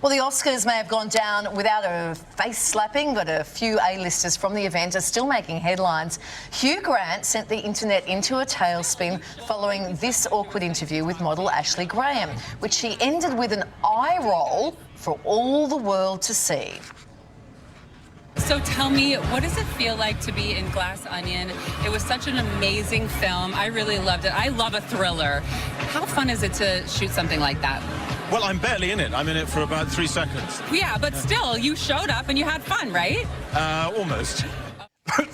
Well, the Oscars may have gone down without a face slapping, but a few A-listers from the event are still making headlines. Hugh Grant sent the internet into a tailspin following this awkward interview with model Ashley Graham, which he ended with an eye roll for all the world to see. So tell me, what does it feel like to be in Glass Onion? It was such an amazing film. I really loved it. I love a thriller. How fun is it to shoot something like that? Well, I'm barely in it. I'm in it for about 3 seconds. Yeah, but still, you showed up and you had fun, right? Almost.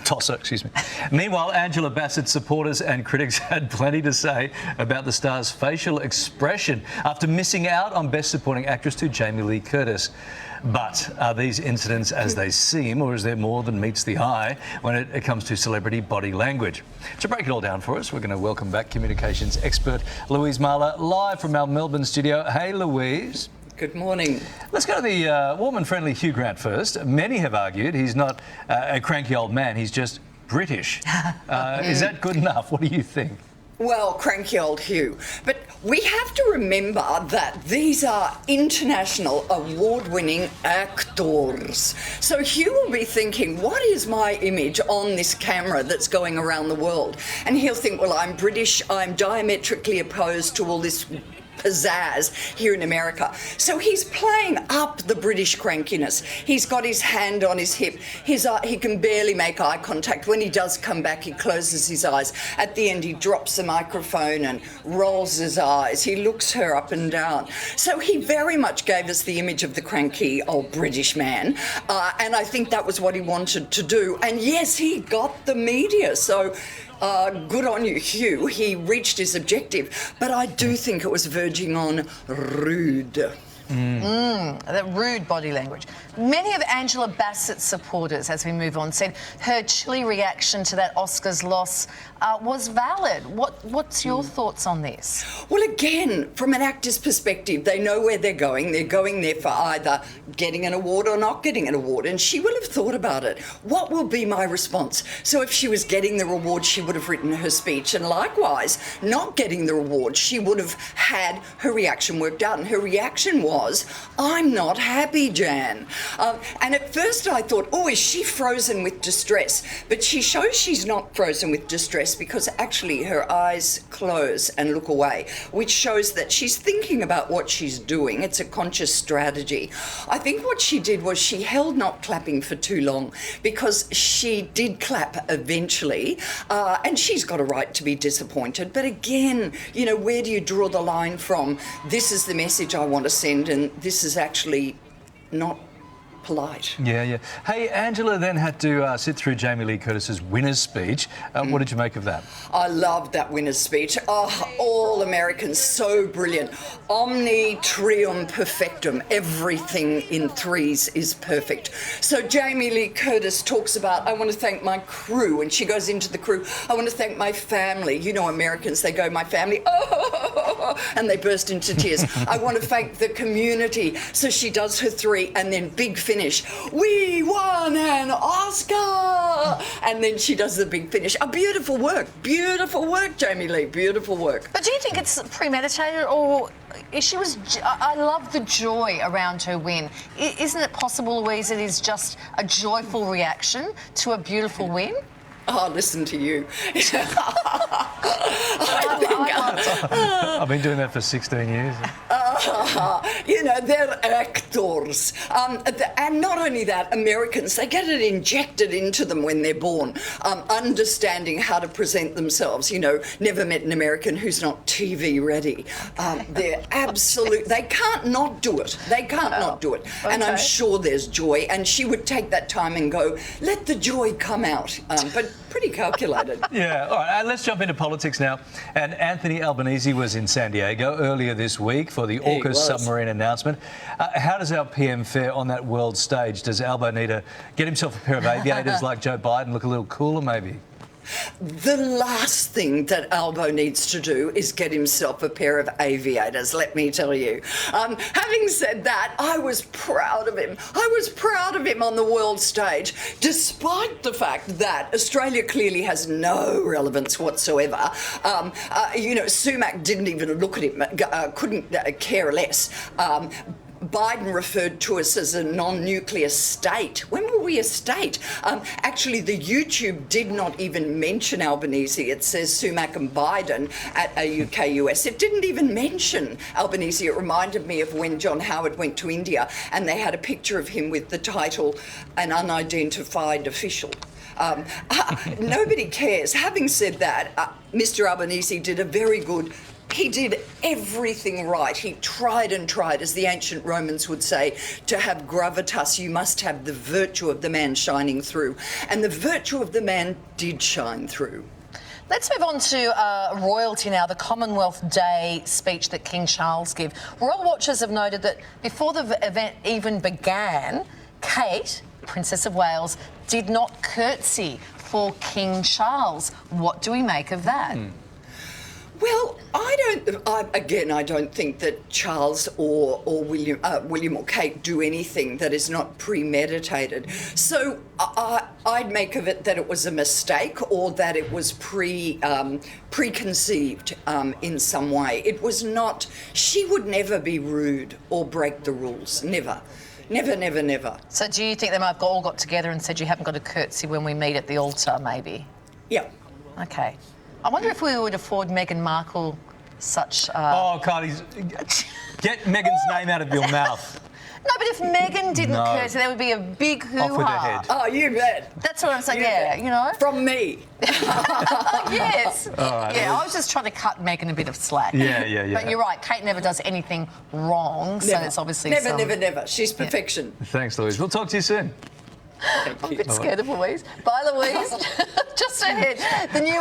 Tosser, excuse me. Meanwhile, Angela Bassett's supporters and critics had plenty to say about the star's facial expression after missing out on Best Supporting Actress to Jamie Lee Curtis. But are these incidents as they seem, or is there more than meets the eye when it comes to celebrity body language? To break it all down for us, we're going to welcome back communications expert Louise Mahler, live from our Melbourne studio. Hey, Louise. Good morning. Let's go to the warm and friendly Hugh Grant first. Many have argued he's not a cranky old man, he's just British. Is that good enough? What do you think? Well, cranky old Hugh. But we have to remember that these are international award-winning actors. So Hugh will be thinking, what is my image on this camera that's going around the world? And he'll think, well, I'm British, I'm diametrically opposed to all this pizzazz here in America. So he's playing up the British crankiness. He's got his hand on his hip. He can barely make eye contact. When he does come back, he closes his eyes. At the end, he drops the microphone and rolls his eyes. He looks her up and down. So he very much gave us the image of the cranky old British man. And I think that was what he wanted to do. And yes, he got the media. So good on you, Hugh. He reached his objective, but I do think it was verging on rude. That rude body language. Many of Angela Bassett's supporters, as we move on, said her chilly reaction to that Oscars loss was valid. What's your thoughts on this? Well, again, from an actor's perspective, they know where they're going. They're going there for either getting an award or not getting an award, and she will have thought about it. What will be my response? So if she was getting the reward, she would have written her speech, and likewise, not getting the reward, she would have had her reaction worked out, and her reaction was, I'm not happy, Jan. And at first I thought, oh, is she frozen with distress? But she shows she's not frozen with distress because actually her eyes close and look away, which shows that she's thinking about what she's doing. It's a conscious strategy. I think what she did was she held not clapping for too long because she did clap eventually, and she's got a right to be disappointed. But again, you know, where do you draw the line from? This is the message I want to send, and this is actually not polite. Yeah. Hey, Angela then had to sit through Jamie Lee Curtis's winner's speech. What did you make of that? I loved that winner's speech. Oh, all Americans, so brilliant. Omni trium perfectum. Everything in threes is perfect. So Jamie Lee Curtis talks about, I want to thank my crew, and she goes into the crew. I want to thank my family. You know, Americans, they go, my family, oh, and they burst into tears. I want to thank the community. So she does her three, and then big finish. We won an Oscar! And then she does the big finish. Beautiful work, Jamie Lee, beautiful work. But do you think it's premeditated, or I love the joy around her win. Isn't it possible, Louise, it is just a joyful reaction to a beautiful win? Oh, listen to you. I've been doing that for 16 years. You know, they're actors. And not only that, Americans, they get it injected into them when they're born, understanding how to present themselves. You know, never met an American who's not TV ready. They're absolute, they can't not do it. They can't not do it. Okay. And I'm sure there's joy, and she would take that time and go, let the joy come out. But pretty calculated. Yeah, all right, let's jump into politics now. And Anthony Albanese was in San Diego earlier this week for the AUKUS submarine announcement. How does our PM fare on that world stage? Does Albo need to get himself a pair of aviators like Joe Biden, look a little cooler maybe? The last thing that Albo needs to do is get himself a pair of aviators, let me tell you. Having said that, I was proud of him. I was proud of him on the world stage, despite the fact that Australia clearly has no relevance whatsoever. You know, Sumac didn't even look at him, couldn't care less. Biden referred to us as a non-nuclear state. When were we a state? Actually, the YouTube did not even mention Albanese. It says Sumak and Biden at a UK-US. It didn't even mention Albanese. It reminded me of when John Howard went to India and they had a picture of him with the title, An Unidentified Official. Nobody cares. Having said that, Mr. Albanese did a very good. He did everything right. He tried and tried, as the ancient Romans would say, to have gravitas. You must have the virtue of the man shining through. And the virtue of the man did shine through. Let's move on to royalty now, the Commonwealth Day speech that King Charles gave. Royal watchers have noted that before the event even began, Kate, Princess of Wales, did not curtsy for King Charles. What do we make of that? Well, I don't think that Charles or William or Kate do anything that is not premeditated. So I'd make of it that it was a mistake or that it was preconceived in some way. It was not. She would never be rude or break the rules. Never. Never, never, never. So do you think they might have all got together and said you haven't got a curtsy when we meet at the altar, maybe? Yeah. Okay. I wonder if we would afford Meghan Markle such... Oh, Kylie, get Meghan's name out of your mouth. No, but if Meghan didn't curtsy, there would be a big Off with her hoo-ha. head. Oh, you bet. That's what I'm saying, yeah, you know? From me. Yes. All right, Yeah, I was just trying to cut Meghan a bit of slack. Yeah. But you're right, Kate never does anything wrong, so Never. it's obviously Never. She's perfection. Thanks, Louise. We'll talk to you soon. I'm a bit scared of Louise. Bye, Louise. Just ahead, the new